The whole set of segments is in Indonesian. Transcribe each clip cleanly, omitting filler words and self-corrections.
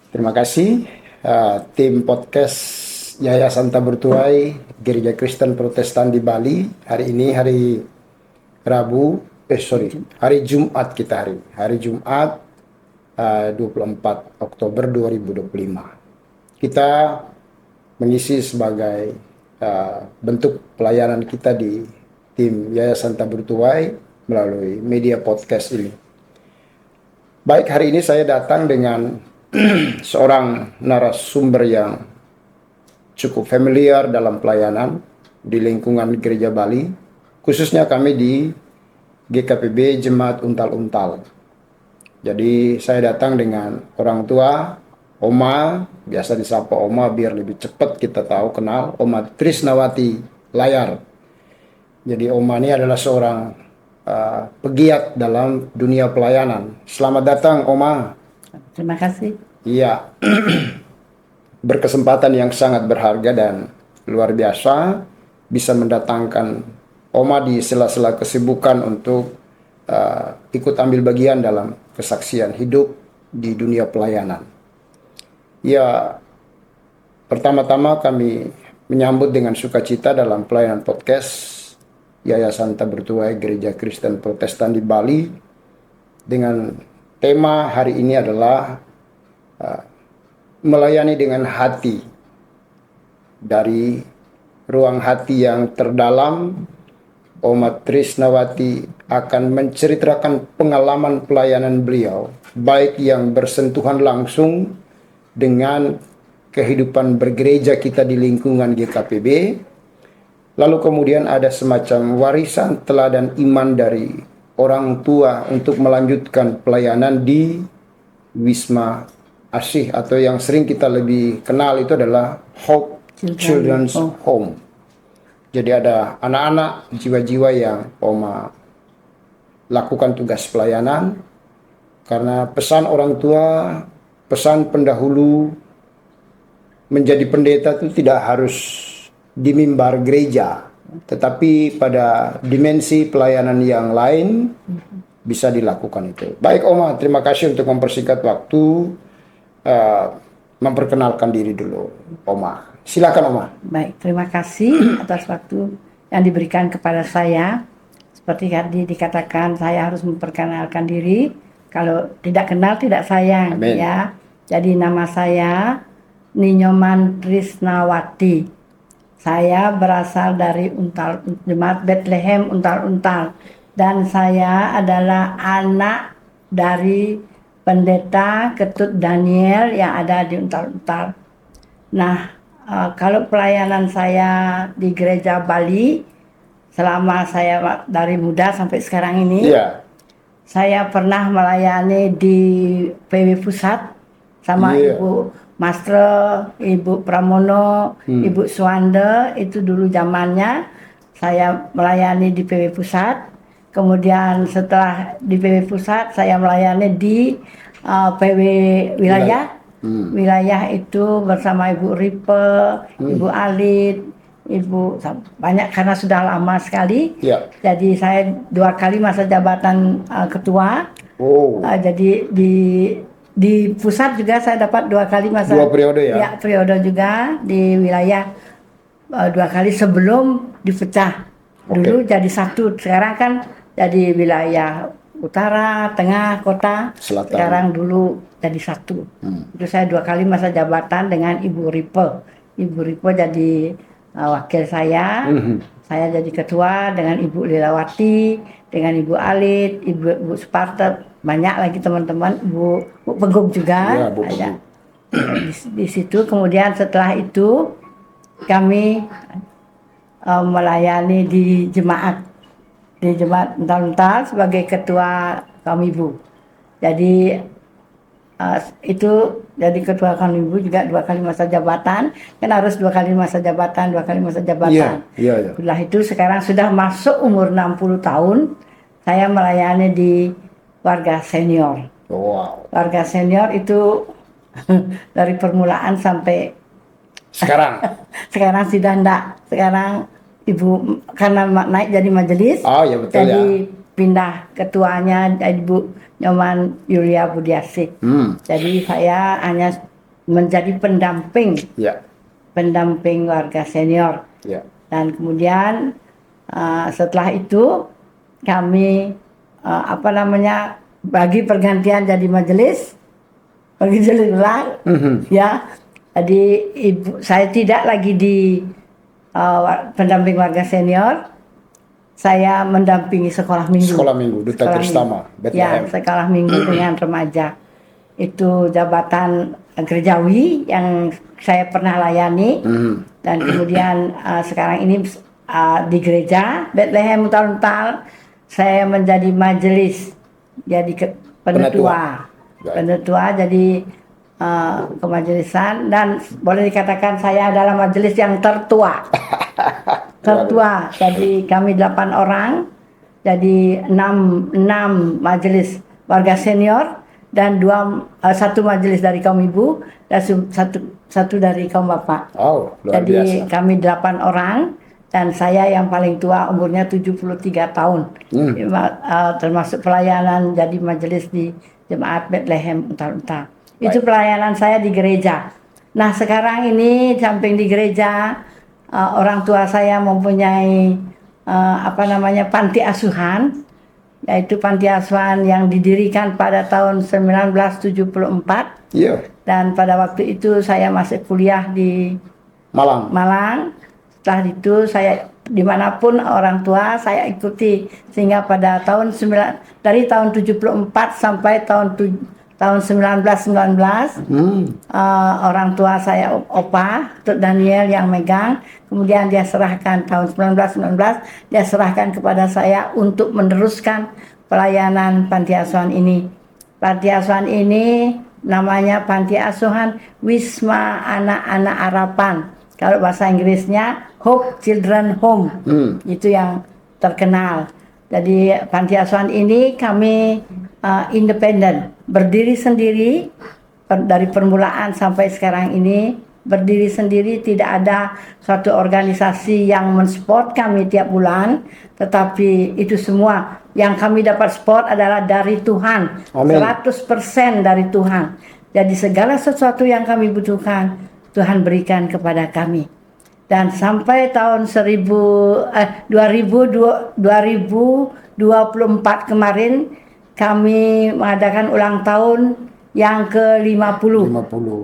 Terima kasih tim podcast Yayasan Tabur Tuai Gereja Kristen Protestan di Bali. Hari ini hari hari Jumat kita hari Jumat 24 Oktober 2025. Kita mengisi sebagai bentuk pelayanan kita di tim Yayasan Tabur Tuai melalui media podcast ini. Baik, hari ini saya datang dengan seorang narasumber yang cukup familiar dalam pelayanan di lingkungan Gereja Bali, khususnya kami di GKPB Jemaat Untal-Untal. Jadi saya datang dengan orang tua, Oma, biasa disapa Oma biar lebih cepat kita tahu kenal, Oma Trisnawati Layar. Jadi Oma ini adalah seorang pegiat dalam dunia pelayanan. Selamat datang Oma. Terima kasih. Iya, berkesempatan yang sangat berharga dan luar biasa bisa mendatangkan Oma di sela-sela kesibukan untuk ikut ambil bagian dalam kesaksian hidup di dunia pelayanan. Ya, pertama-tama kami menyambut dengan sukacita dalam pelayanan podcast Yayasan Tabur Tuai Gereja Kristen Protestan di Bali dengan tema hari ini adalah melayani dengan hati. Dari ruang hati yang terdalam, Oma Trisnawati akan menceritakan pengalaman pelayanan beliau, baik yang bersentuhan langsung dengan kehidupan bergereja kita di lingkungan GKPB, lalu kemudian ada semacam warisan teladan iman dari orang tua untuk melanjutkan pelayanan di Wisma Asih atau yang sering kita lebih kenal itu adalah Hope Children's Home. Jadi ada anak-anak jiwa-jiwa yang Oma lakukan tugas pelayanan karena pesan orang tua, pesan pendahulu menjadi pendeta itu tidak harus di mimbar gereja, tetapi pada dimensi pelayanan yang lain bisa dilakukan itu. Baik Oma, terima kasih untuk mempersingkat waktu, memperkenalkan diri dulu Oma. Silakan Oma. Baik, terima kasih atas waktu yang diberikan kepada saya. Seperti tadi dikatakan, saya harus memperkenalkan diri. Kalau tidak kenal tidak sayang. Amin. Ya. Jadi nama saya Ninyoman Trisnawati. Saya berasal dari Jemaat Bethlehem Untal-Untal dan saya adalah anak dari Pendeta Ketut Daniel yang ada di Untal-Untal. Nah, kalau pelayanan saya di Gereja Bali selama saya dari muda sampai sekarang ini, saya pernah melayani di PW Pusat sama Ibu Master, Ibu Pramono, Ibu Suwanda, itu dulu zamannya saya melayani di PW Pusat. Kemudian setelah di PW Pusat saya melayani di PW Wilayah. Wilayah itu bersama Ibu Ripe, Ibu Alit, Ibu banyak karena sudah lama sekali. Jadi saya 2 kali masa jabatan ketua. Jadi di pusat juga saya dapat 2 kali masa 2 periode ya? Ya, periode juga di wilayah 2 kali sebelum dipecah. Dulu jadi 1, sekarang kan jadi wilayah utara, tengah, kota. Selatan. Sekarang dulu jadi 1. Itu saya 2 kali masa jabatan dengan Ibu Ripe. Ibu Ripe jadi wakil saya. Saya jadi ketua dengan Ibu Lilawati, dengan Ibu Alit, Ibu Sparta, banyak lagi teman-teman, Bu Peguk juga. Ya, Bu Peguk. Di situ kemudian setelah itu kami melayani di jemaat Untal-Untal sebagai ketua kaum ibu. Jadi itu jadi ketua kaum ibu juga 2 kali masa jabatan, kan harus 2 kali masa jabatan, 2 kali masa jabatan. Setelah itu sekarang sudah masuk umur 60 tahun, saya melayani di warga senior. Warga senior itu dari permulaan sampai sekarang. Sekarang sudah enggak. Sekarang Ibu karena naik jadi majelis. Oh ya betul jadi ya. Pindah ketuanya Ibu Nyoman Yulia Budiasih. Jadi saya hanya menjadi pendamping Ya. warga senior. Ya. Dan kemudian setelah itu kami bagi pergantian jadi majelis ulang. Ya, jadi saya tidak lagi di pendamping warga senior, saya mendampingi sekolah minggu. Sekolah minggu, Duta Tristama, Ya, Bethlehem. sekolah minggu dengan remaja. Itu jabatan gerejawi yang saya pernah layani. Dan kemudian sekarang ini di gereja Bethlehem Untal-Untal saya menjadi majelis, jadi penetua. Jadi kemajelisan, dan boleh dikatakan saya adalah majelis yang tertua. Jadi kami 8 orang, jadi 6 majelis warga senior dan 1 majelis dari kaum ibu dan satu dari kaum bapak. Oh, luar jadi biasa. kami 8 orang dan saya yang paling tua, umurnya 73 tahun. Termasuk pelayanan jadi majelis di Jemaat Bethlehem Untal-Untal. Itu pelayanan saya di gereja. Nah, sekarang ini samping di gereja, orang tua saya mempunyai panti asuhan, yaitu panti asuhan yang didirikan pada tahun 1974. Iya. Dan pada waktu itu saya masih kuliah di Malang. Setelah itu saya dimanapun orang tua saya ikuti, sehingga pada dari tahun 74 sampai tahun 1919 orang tua saya Opa Dr. Daniel yang megang, kemudian dia serahkan tahun 1919 dia serahkan kepada saya untuk meneruskan pelayanan panti asuhan ini. Panti asuhan ini namanya Panti Asuhan Wisma Anak-anak Harapan. Kalau bahasa Inggrisnya Hope Children Home. Itu yang terkenal. Jadi panti asuhan ini kami independen, berdiri sendiri dari permulaan sampai sekarang ini, berdiri sendiri, tidak ada suatu organisasi yang mensupport kami tiap bulan, tetapi itu semua yang kami dapat support adalah dari Tuhan. Amin. 100% dari Tuhan. Jadi segala sesuatu yang kami butuhkan Tuhan berikan kepada kami. Dan sampai tahun 2024 kemarin kami mengadakan ulang tahun yang ke-50.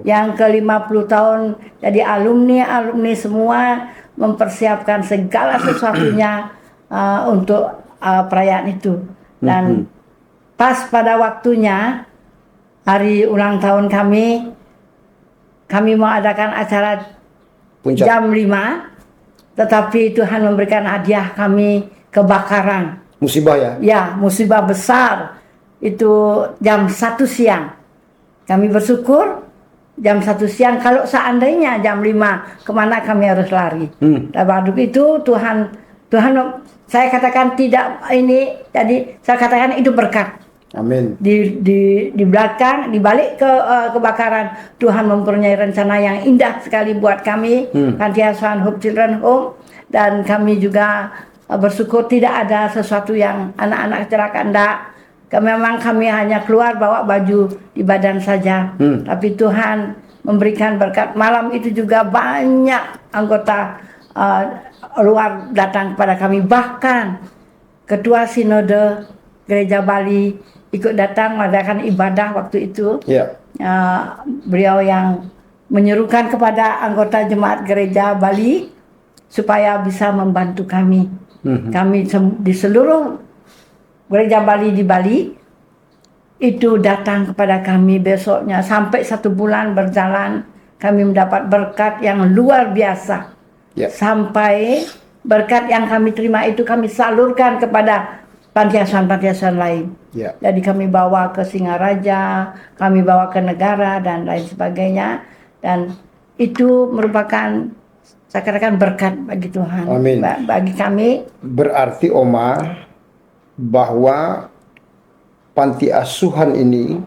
Yang ke-50 tahun. Jadi alumni semua mempersiapkan segala sesuatunya untuk perayaan itu. Dan pas pada waktunya hari ulang tahun kami mengadakan acara Puncak. Jam 5, tetapi Tuhan memberikan hadiah kami kebakaran. Musibah ya? Ya, musibah besar. Itu jam 1 siang. Kami bersyukur jam 1 siang, kalau seandainya jam 5 kemana kami harus lari. Dan waktu itu Tuhan saya katakan tidak ini, jadi saya katakan itu berkat. Amin. Di belakang, di balik kebakaran, Tuhan mempunyai rencana yang indah sekali buat kami, Panti Asuhan Hope Children Home, dan kami juga bersyukur tidak ada sesuatu yang anak-anak kecelakaan. Memang kami hanya keluar bawa baju di badan saja, tapi Tuhan memberikan berkat. Malam itu juga banyak anggota luar datang kepada kami, bahkan Ketua Sinode Gereja Bali ikut datang mengadakan ibadah waktu itu. Beliau yang menyerukan kepada anggota jemaat gereja Bali supaya bisa membantu kami. Kami di seluruh gereja Bali di Bali itu datang kepada kami besoknya. Sampai 1 bulan berjalan kami mendapat berkat yang luar biasa. Sampai berkat yang kami terima itu kami salurkan kepada panti asuhan lain. Jadi kami bawa ke Singaraja, kami bawa ke negara dan lain sebagainya. Dan itu merupakan, saya katakan, berkat bagi Tuhan. Amin. Bagi kami. Berarti Oma, bahwa panti asuhan ini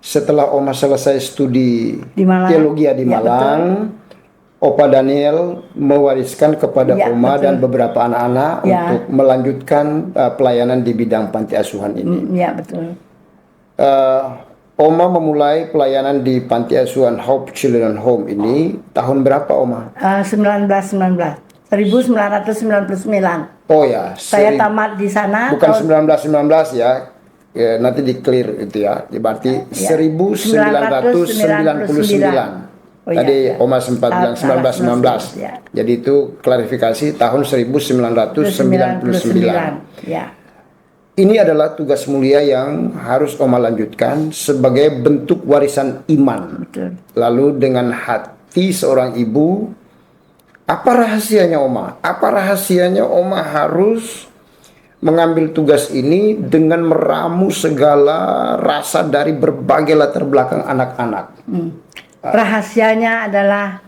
setelah Oma selesai studi teologi di Malang, Opa Daniel mewariskan kepada Oma dan beberapa anak-anak untuk melanjutkan pelayanan di bidang panti asuhan ini. Ya, betul. Oma memulai pelayanan di Panti Asuhan Hope Children Home ini tahun berapa, Oma? 1999. Oh ya, Saya tamat di sana. bukan 1919 ya. Ya, nanti di-clear itu ya. Berarti Ya, 1999. Oh, Tadi iya, iya. Oma sempat bilang 1919. Ya. Jadi itu klarifikasi tahun 1999. Ya. Ini adalah tugas mulia yang harus Oma lanjutkan sebagai bentuk warisan iman. Betul. Lalu dengan hati seorang ibu, apa rahasianya Oma? Apa rahasianya Oma harus mengambil tugas ini dengan meramu segala rasa dari berbagai latar belakang anak-anak? Rahasianya adalah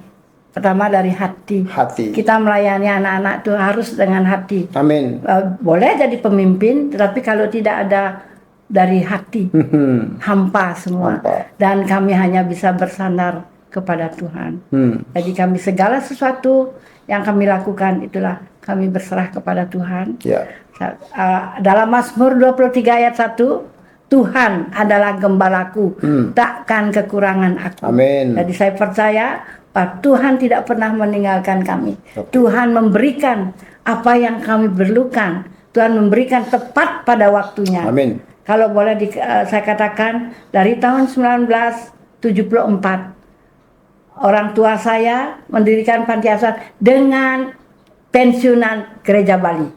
pertama dari hati. Hati. Kita melayani anak-anak itu harus dengan hati. Amin. Boleh jadi pemimpin, tetapi kalau tidak ada dari hati, hampa semua. Hampa. Dan kami hanya bisa bersandar kepada Tuhan. Jadi kami segala sesuatu yang kami lakukan itulah kami berserah kepada Tuhan. Ya. Dalam Mazmur 23 ayat 1, Tuhan adalah gembalaku, takkan kekurangan aku. Amin. Jadi saya percaya bahwa Tuhan tidak pernah meninggalkan kami. Tuhan memberikan apa yang kami perlukan. Tuhan memberikan tepat pada waktunya. Amin. Kalau boleh saya katakan dari tahun 1974 orang tua saya mendirikan panti asuhan dengan pensiunan Gereja Bali.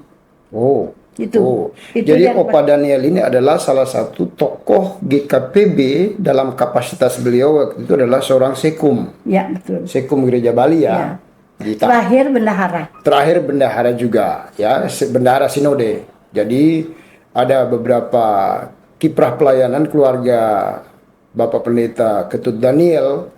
Oh. Itu Jadi yang Opa Daniel ini adalah salah satu tokoh GKPB dalam kapasitas beliau waktu itu adalah seorang sekum. Ya, betul. Sekum Gereja Bali ya. Ya. Terakhir bendahara. Terakhir bendahara juga ya, bendahara sinode. Jadi ada beberapa kiprah pelayanan keluarga Bapak Pendeta Ketut Daniel,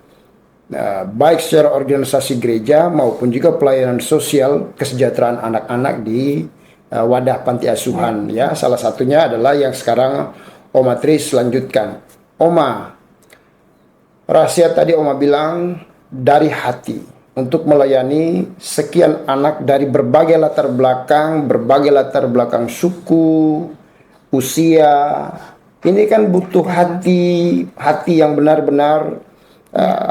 baik secara organisasi gereja maupun juga pelayanan sosial kesejahteraan anak-anak di wadah panti asuhan ya. Salah satunya adalah yang sekarang Oma Tris lanjutkan. Oma, rahasia tadi Oma bilang dari hati untuk melayani sekian anak dari berbagai latar belakang suku, usia. Ini kan butuh hati yang benar-benar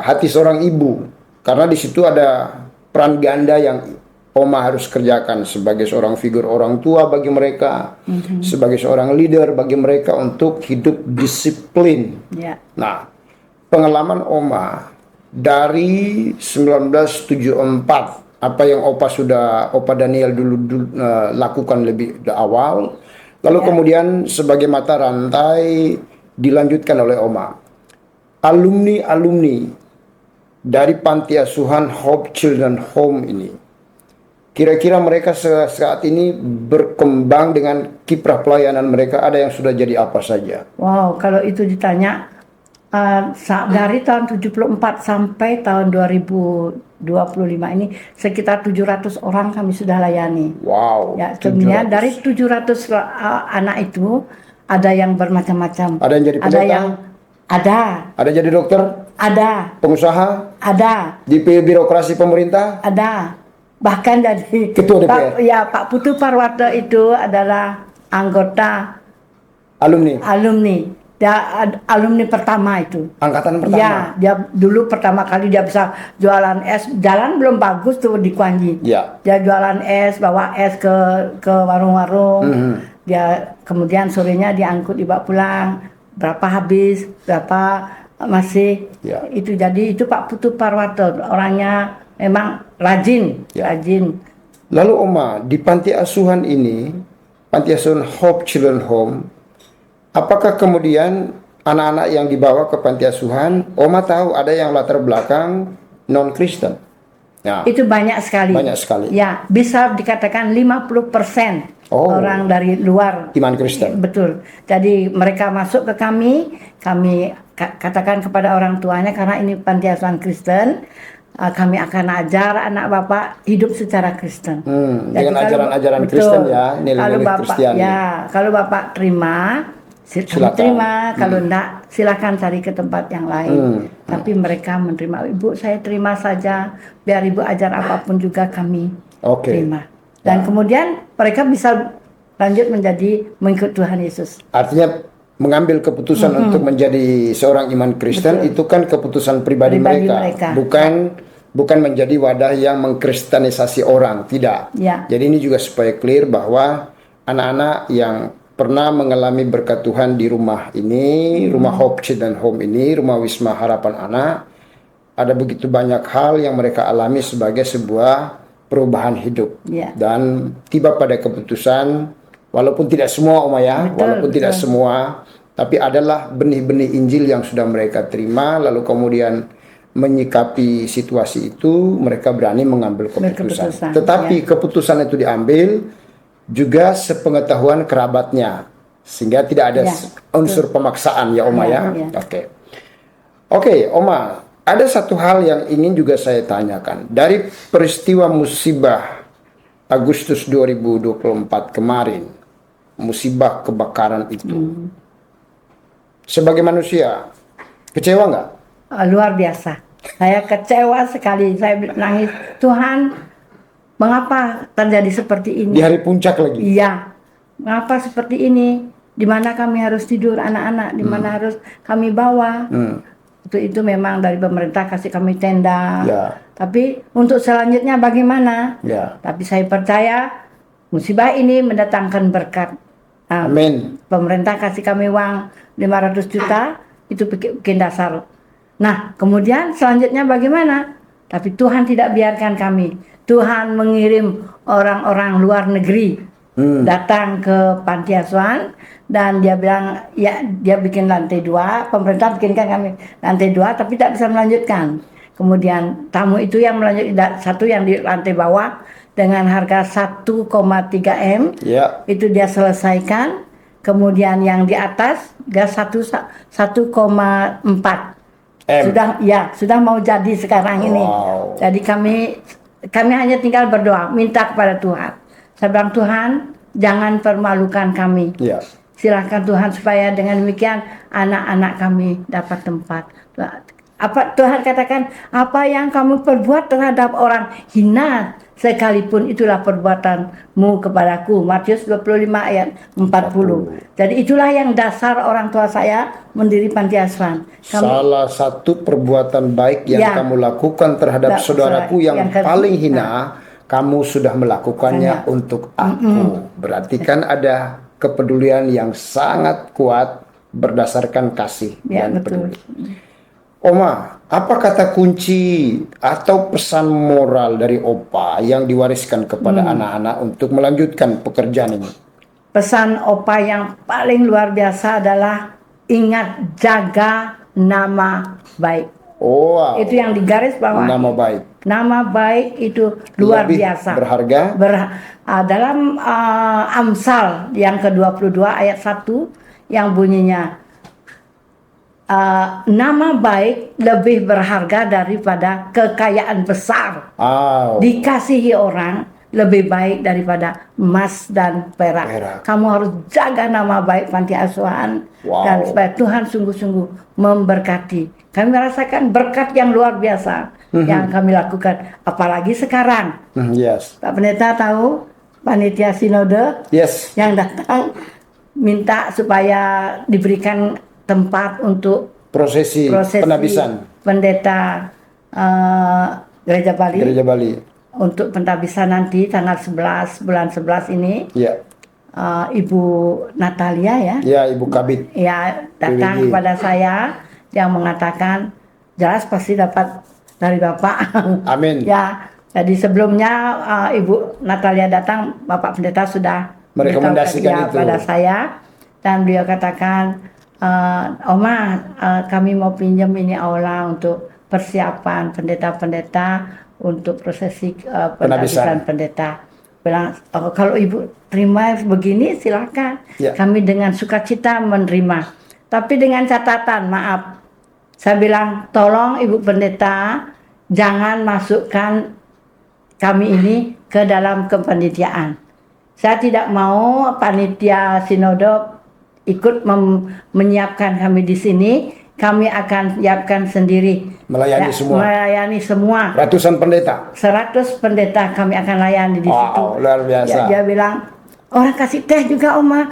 hati seorang ibu, karena di situ ada peran ganda yang Oma harus kerjakan sebagai seorang figur orang tua bagi mereka, sebagai seorang leader bagi mereka untuk hidup disiplin. Ya. Nah, pengalaman Oma dari 1974, apa yang Opa Daniel dulu lakukan lebih awal, lalu kemudian sebagai mata rantai dilanjutkan oleh Oma. Alumni dari Panti Asuhan Hope Children Home ini, kira-kira mereka saat ini berkembang dengan kiprah pelayanan mereka, ada yang sudah jadi apa saja? Wow, kalau itu ditanya dari tahun 74 sampai tahun 2025 ini sekitar 700 orang kami sudah layani. Wow. Ya, kemudian dari 700 anak itu ada yang bermacam-macam. Ada yang jadi pendeta? Ada jadi dokter? Ada. Pengusaha? Ada. Di birokrasi pemerintah? Ada. Bahkan dari Ketua DPR? Pak Putu Parwarto itu adalah anggota alumni pertama itu. Angkatan pertama? Ya, dia dulu pertama kali dia bisa jualan es. Jalan belum bagus tuh di Kuanyi. Ya. Dia jualan es, bawa es ke warung-warung. Dia kemudian sorenya diangkut dibawa pulang. Berapa habis, berapa masih. Ya. Itu jadi itu Pak Putu Parwarto, orangnya memang rajin. Lalu Oma, di panti asuhan ini, Panti Asuhan Hope Children Home, apakah kemudian anak-anak yang dibawa ke panti asuhan, Oma tahu ada yang latar belakang non-Kristen? Nah, itu banyak sekali. Banyak sekali. Ya, bisa dikatakan 50% orang dari luar iman Kristen. Betul. Jadi mereka masuk ke kami katakan kepada orang tuanya, karena ini panti asuhan Kristen, kami akan ajar anak Bapak hidup secara Kristen. Dengan ajaran-ajaran Kristen ya, nilai-nilai Kristiani. Ya, kalau Bapak terima, silakan terima. Kalau enggak, silakan cari ke tempat yang lain. Tapi mereka menerima. Ibu, saya terima saja, biar Ibu ajar apapun juga kami terima. Dan kemudian mereka bisa lanjut menjadi mengikut Tuhan Yesus. Artinya mengambil keputusan untuk menjadi seorang iman Kristen, itu kan keputusan pribadi mereka. Bukan menjadi wadah yang mengkristenisasi orang, tidak. Ya. Jadi ini juga supaya clear bahwa anak-anak yang pernah mengalami berkat Tuhan di rumah ini, rumah Hope Children Home ini, rumah Wisma Harapan Anak, ada begitu banyak hal yang mereka alami sebagai sebuah perubahan hidup. Ya. Dan tiba pada keputusan, walaupun tidak semua Oma ya, walaupun tidak semua, tapi adalah benih-benih Injil yang sudah mereka terima, lalu kemudian menyikapi situasi itu, mereka berani mengambil keputusan. Tetapi keputusan itu diambil juga sepengetahuan kerabatnya, sehingga tidak ada unsur pemaksaan ya Oma ya. Oke, Oma, ada satu hal yang ingin juga saya tanyakan. Dari peristiwa musibah Agustus 2024 kemarin, musibah kebakaran itu, sebagai manusia, kecewa nggak? Luar biasa. Saya kecewa sekali. Saya nangis. Tuhan, mengapa terjadi seperti ini? Di hari puncak lagi? Iya. Mengapa seperti ini? Di mana kami harus tidur anak-anak? Di mana harus kami bawa? Itu memang dari pemerintah kasih kami tenda. Tapi untuk selanjutnya bagaimana? Tapi saya percaya musibah ini mendatangkan berkat. Amin. Pemerintah kasih kami uang 500 juta, itu bikin dasar. Nah, kemudian selanjutnya bagaimana? Tapi Tuhan tidak biarkan kami. Tuhan mengirim orang-orang luar negeri datang ke panti asuhan, dan dia bilang, ya dia bikin lantai 2, pemerintah bikinkan kami lantai 2, tapi tidak bisa melanjutkan. Kemudian tamu itu yang melanjutkan, satu yang di lantai bawah dengan harga 1,3 M, itu dia selesaikan. Kemudian yang di atas gas 1,4 M. Sudah mau jadi sekarang ini. Jadi kami hanya tinggal berdoa, minta kepada Tuhan. Saya bilang, Tuhan, jangan permalukan kami. Silakan Tuhan supaya dengan demikian anak-anak kami dapat tempat. Apa Tuhan katakan, apa yang kamu perbuat terhadap orang hina, sekalipun itulah perbuatanmu kepadaku. Matius 25 ayat 40. Jadi itulah yang dasar orang tua saya mendiri panti asuhan. Salah satu perbuatan baik yang kamu lakukan terhadap saudaraku yang paling hina, kamu sudah melakukannya untuk aku. Berarti kan ada kepedulian yang sangat kuat berdasarkan kasih dan peduli. Oma, apa kata kunci atau pesan moral dari Opa yang diwariskan kepada anak-anak untuk melanjutkan pekerjaan ini? Pesan Opa yang paling luar biasa adalah ingat, jaga nama baik. Itu yang digaris bawah. Nama baik. Nama baik itu luar biasa. Berharga. Dalam Amsal yang ke-22 ayat 1 yang bunyinya, nama baik lebih berharga daripada kekayaan besar. Dikasihi orang lebih baik daripada emas dan perak. Kamu harus jaga nama baik panti asuhan, dan supaya Tuhan sungguh-sungguh memberkati. Kami merasakan berkat yang luar biasa yang kami lakukan, apalagi sekarang. Pak Pendeta tahu panitia sinode yang datang minta supaya diberikan tempat untuk prosesi penabisan pendeta Gereja Bali. Untuk pentabisan nanti tanggal 11 bulan 11 ini. Ibu Natalia Ibu Kabit. Datang kepada saya yang mengatakan jelas pasti dapat dari Bapak. Amin. Jadi sebelumnya Ibu Natalia datang, Bapak Pendeta sudah merekomendasikan itu pada saya, dan beliau katakan, Oma, kami mau pinjam ini aula untuk persiapan pendeta-pendeta untuk prosesi penabisan pendeta. Bilang, kalau Ibu terima begini silakan. Kami dengan sukacita menerima. Tapi dengan catatan, maaf. Saya bilang, tolong Ibu Pendeta jangan masukkan kami ini ke dalam kepanitiaan. Saya tidak mau panitia sinode ikut menyiapkan kami di sini. Kami akan siapkan sendiri. Melayani semua. Ratusan pendeta. 100 pendeta kami akan layani di situ. Luar biasa. Dia bilang, orang kasih teh juga Oma.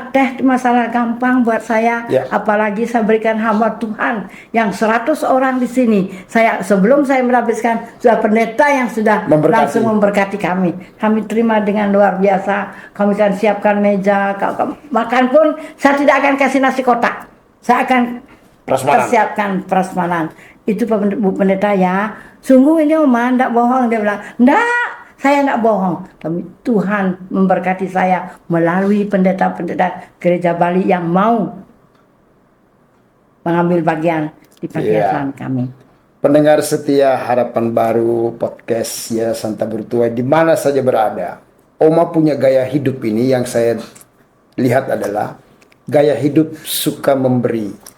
teh itu masalah gampang buat saya. Ya. Apalagi saya berikan hamba Tuhan yang 100 orang di sini. Sebelum saya menghabiskan sudah pendeta yang sudah langsung memberkati kami. Kami terima dengan luar biasa. Kami akan siapkan meja, makan pun saya tidak akan kasih nasi kotak. Saya akan persiapkan prasmanan. Itu Bu Pendeta ya. Sungguh ini Oma enggak bohong, dia bilang. Enggak, saya enggak bohong. Tapi Tuhan memberkati saya melalui pendeta-pendeta Gereja Bali yang mau mengambil bagian di perhiasan kami. Pendengar setia Harapan Baru podcast ya Santa Bertuai di mana saja berada. Oma punya gaya hidup ini yang saya lihat adalah gaya hidup suka memberi.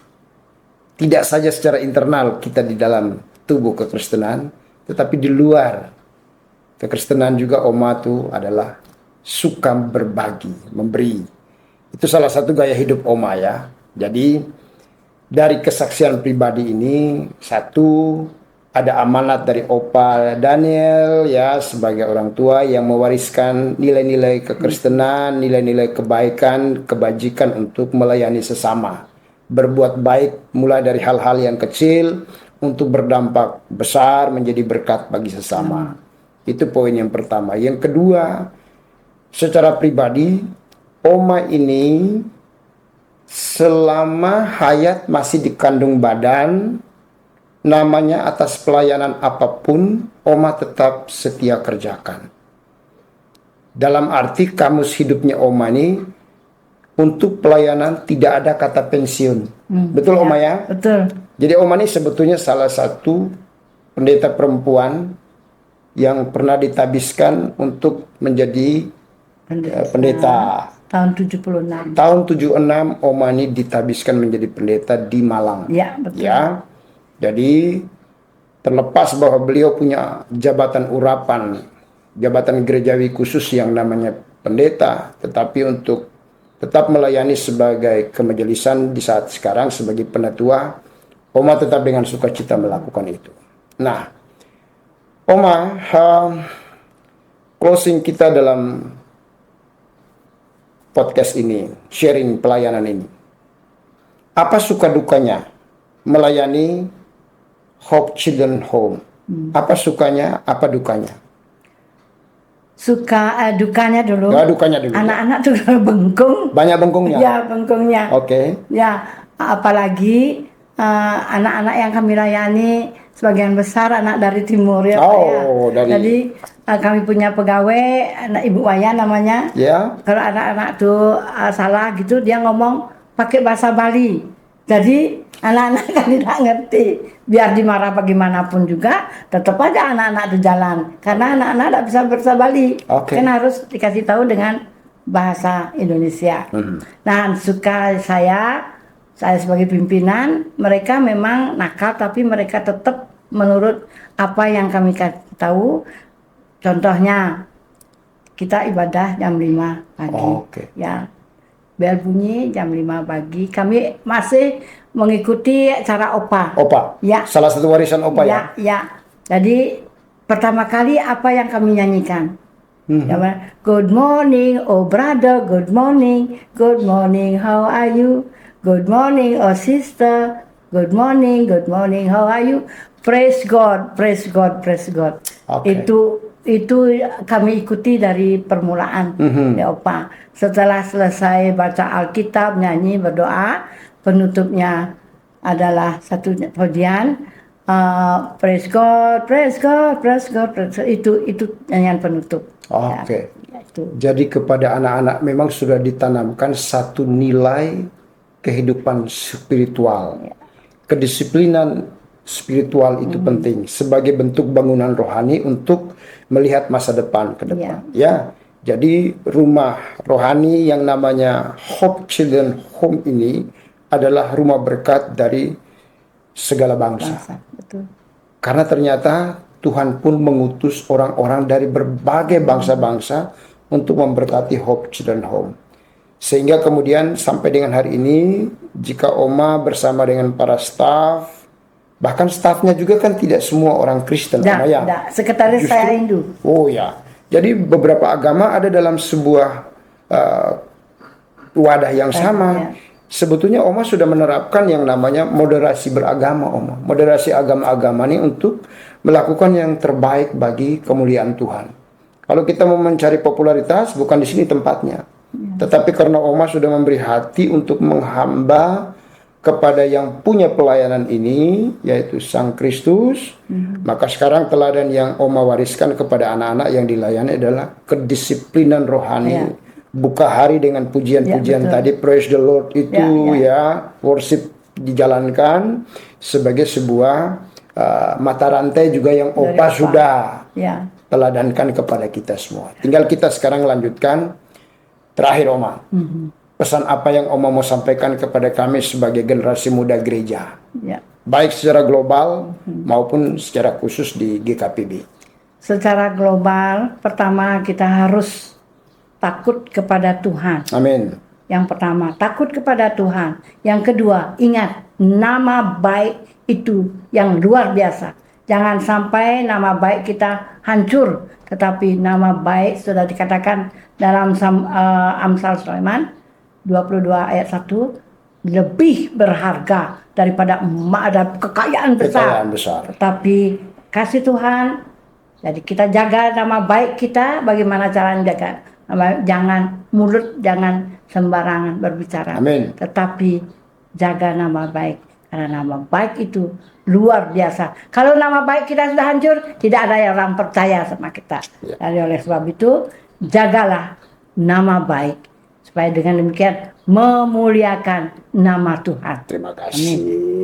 Tidak saja secara internal kita di dalam tubuh kekristenan, tetapi di luar kekristenan juga Oma itu adalah suka berbagi, memberi. Itu salah satu gaya hidup Oma ya. Jadi dari kesaksian pribadi ini, satu, ada amanat dari Opa Daniel ya sebagai orang tua yang mewariskan nilai-nilai kekristenan, nilai-nilai kebaikan, kebajikan untuk melayani sesama. Berbuat baik mulai dari hal-hal yang kecil untuk berdampak besar menjadi berkat bagi sesama. Itu poin yang pertama. Yang kedua, secara pribadi Oma ini selama hayat masih di kandung badan, namanya atas pelayanan apapun Oma tetap setia kerjakan. Dalam arti kamus hidupnya Oma ini untuk pelayanan tidak ada kata pensiun. Betul Oma ya? Betul. Jadi Oma ini sebetulnya salah satu pendeta perempuan yang pernah ditabiskan untuk menjadi pendeta. Tahun 76. Tahun 76 Oma ini ditabiskan menjadi pendeta di Malang. Ya, betul. Ya. Jadi terlepas bahwa beliau punya jabatan urapan, jabatan gerejawi khusus yang namanya pendeta, tetapi untuk tetap melayani sebagai kemajelisan di saat sekarang sebagai penatua, Oma tetap dengan sukacita melakukan itu. Nah, Oma, closing kita dalam podcast ini, sharing pelayanan ini. Apa suka dukanya melayani Hope Children Home? Apa sukanya, apa dukanya? Dukanya dulu. Dukanya dulu. Anak-anak tuh bengkung. Banyak bengkungnya? Ya, bengkungnya. Oke. Ya, apalagi anak-anak yang kami layani sebagian besar anak dari timur ya Pak ya. Jadi kami punya pegawai, anak Ibu Waya namanya. Ya. Kalau anak-anak tuh salah gitu dia ngomong pakai bahasa Bali. Jadi anak-anak kan tidak ngerti. Biar dimarah bagaimanapun juga, tetap aja anak-anak itu jalan. Karena anak-anak tidak bisa bahasa Bali. Kan harus dikasih tahu dengan bahasa Indonesia. Nah, suka saya sebagai pimpinan, mereka memang nakal, tapi mereka tetap menurut apa yang kami tahu. Contohnya, kita ibadah jam 5 pagi. Ya. Bel bunyi jam 5 pagi. Kami masih mengikuti cara Opa. Opa? Ya. Salah satu warisan Opa ya? Ya. Jadi pertama kali apa yang kami nyanyikan? Good morning, oh brother, good morning. Good morning, how are you? Good morning, oh sister. Good morning, how are you? Praise God, praise God, praise God. Itu kami ikuti dari permulaan ya Opa. Setelah selesai baca Alkitab, nyanyi, berdoa, penutupnya adalah satu pujian, praise God, praise God, praise God, praise God. Itu nyanyian penutup. Ya, jadi kepada anak-anak memang sudah ditanamkan satu nilai kehidupan spiritual. Kedisiplinan spiritual itu penting sebagai bentuk bangunan rohani untuk melihat masa depan ke depan. Ya. Jadi rumah rohani yang namanya Hope Children Home ini adalah rumah berkat dari segala bangsa. Betul. Karena ternyata Tuhan pun mengutus orang-orang dari berbagai bangsa-bangsa untuk memberkati Hope Children Home. Sehingga kemudian sampai dengan hari ini, jika Oma bersama dengan para staf, bahkan stafnya juga kan tidak semua orang Kristen, Oma ya. Sekretaris saya Hindu. Oh ya. Jadi beberapa agama ada dalam sebuah wadah yang sama. Ya. Sebetulnya Oma sudah menerapkan yang namanya moderasi beragama, Oma. Moderasi agama-agama ini untuk melakukan yang terbaik bagi kemuliaan Tuhan. Kalau kita mau mencari popularitas, bukan di sini tempatnya. Tetapi karena Oma sudah memberi hati untuk menghamba kepada yang punya pelayanan ini, yaitu Sang Kristus, maka sekarang teladan yang Oma wariskan kepada anak-anak yang dilayani adalah kedisiplinan rohani. Ya. Buka hari dengan pujian-pujian Ya, betul. tadi, praise the Lord itu Ya. worship dijalankan sebagai sebuah mata rantai juga yang Dari Opa Opa. sudah Ya. teladankan kepada kita semua. Tinggal kita sekarang lanjutkan. Terakhir Oma, pesan apa yang Oma mau sampaikan kepada kami sebagai generasi muda gereja, Ya. baik secara global maupun secara khusus di GKPB. Secara global, pertama kita harus takut kepada Tuhan. Amin. Yang pertama, takut kepada Tuhan. Yang kedua, ingat nama baik itu yang luar biasa. Jangan sampai nama baik kita hancur, tetapi nama baik sudah dikatakan dalam Amsal Sulaiman 22 ayat 1, lebih berharga daripada emas dan kekayaan besar. Kekayaan besar. Tetapi kasih Tuhan, jadi kita jaga nama baik kita. Bagaimana caranya jaga? Jangan mulut, jangan sembarangan berbicara. Amin. Tetapi jaga nama baik, karena nama baik itu luar biasa. Kalau nama baik kita sudah hancur, tidak ada yang orang percaya sama kita. Ya. Dan oleh sebab itu, jagalah nama baik supaya dengan demikian memuliakan nama Tuhan. Terima kasih.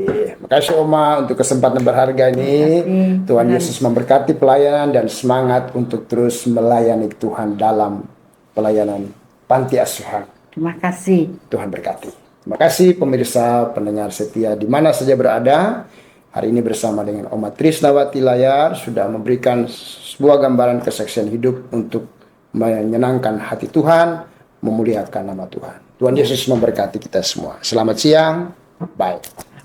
Terima kasih Oma untuk kesempatan berharga ini. kasih. Tuhan Yesus memberkati pelayanan dan semangat untuk terus melayani Tuhan dalam pelayanan panti asuhan. Terima kasih. Tuhan berkati. Terima kasih pemirsa pendengar setia di mana saja berada. Hari ini bersama dengan Oma Trisnawati Layar sudah memberikan sebuah gambaran kesaksian hidup untuk menyenangkan hati Tuhan, memuliakan nama Tuhan. Tuhan Yesus memberkati kita semua. Selamat siang. Bye.